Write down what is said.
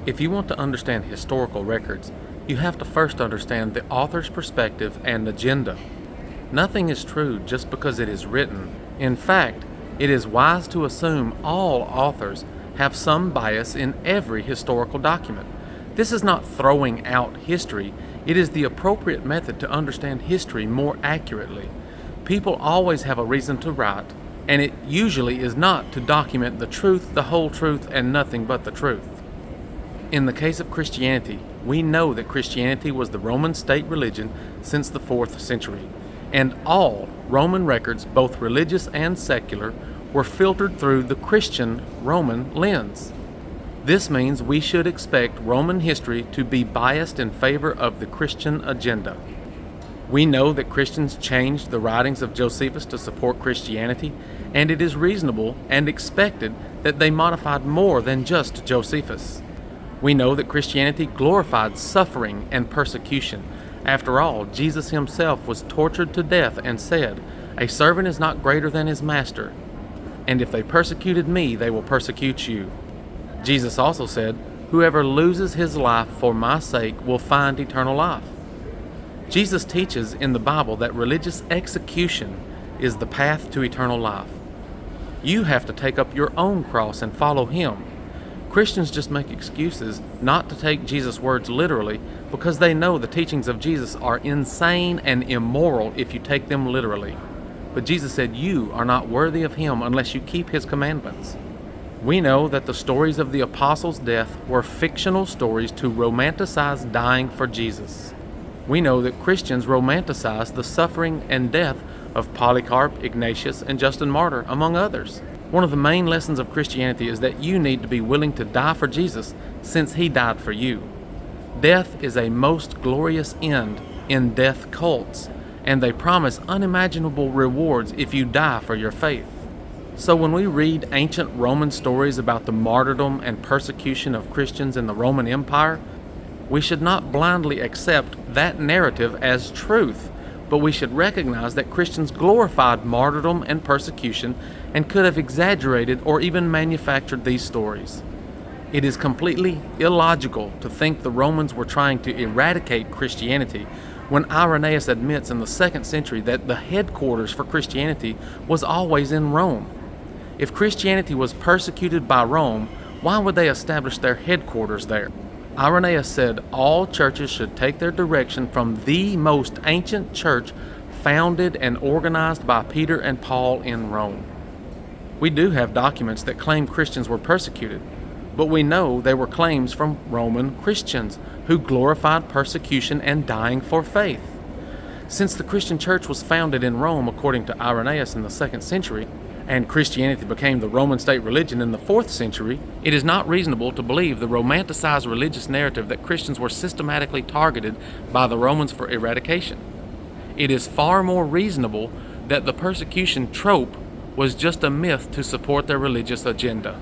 If you want to understand historical records, you have to first understand the author's perspective and agenda. Nothing is true just because it is written. In fact, it is wise to assume all authors have some bias in every historical document. This is not throwing out history, it is the appropriate method to understand history more accurately. People always have a reason to write, and it usually is not to document the truth, the whole truth, and nothing but the truth. In the case of Christianity, we know that Christianity was the Roman state religion since the 4th century, and all Roman records, both religious and secular, were filtered through the Christian Roman lens. This means we should expect Roman history to be biased in favor of the Christian agenda. We know that Christians changed the writings of Josephus to support Christianity, and it is reasonable and expected that they modified more than just Josephus. We know that Christianity glorified suffering and persecution. After all, Jesus himself was tortured to death and said, "A servant is not greater than his master, and if they persecuted me, they will persecute you." Jesus also said, "Whoever loses his life for my sake will find eternal life." Jesus teaches in the Bible that religious execution is the path to eternal life. You have to take up your own cross and follow him. Christians just make excuses not to take Jesus' words literally because they know the teachings of Jesus are insane and immoral if you take them literally. But Jesus said you are not worthy of him unless you keep his commandments. We know that the stories of the apostles' death were fictional stories to romanticize dying for Jesus. We know that Christians romanticize the suffering and death of Polycarp, Ignatius, and Justin Martyr, among others. One of the main lessons of Christianity is that you need to be willing to die for Jesus since he died for you. Death is a most glorious end in death cults, and they promise unimaginable rewards if you die for your faith. So when we read ancient Roman stories about the martyrdom and persecution of Christians in the Roman Empire, we should not blindly accept that narrative as truth, but we should recognize that Christians glorified martyrdom and persecution and could have exaggerated or even manufactured these stories. It is completely illogical to think the Romans were trying to eradicate Christianity when Irenaeus admits in the 2nd century that the headquarters for Christianity was always in Rome. If Christianity was persecuted by Rome, why would they establish their headquarters there? Irenaeus said all churches should take their direction from the most ancient church founded and organized by Peter and Paul in Rome. We do have documents that claim Christians were persecuted, but we know they were claims from Roman Christians who glorified persecution and dying for faith. Since the Christian church was founded in Rome according to Irenaeus in the 2nd century, and Christianity became the Roman state religion in the 4th century, it is not reasonable to believe the romanticized religious narrative that Christians were systematically targeted by the Romans for eradication. It is far more reasonable that the persecution trope was just a myth to support their religious agenda.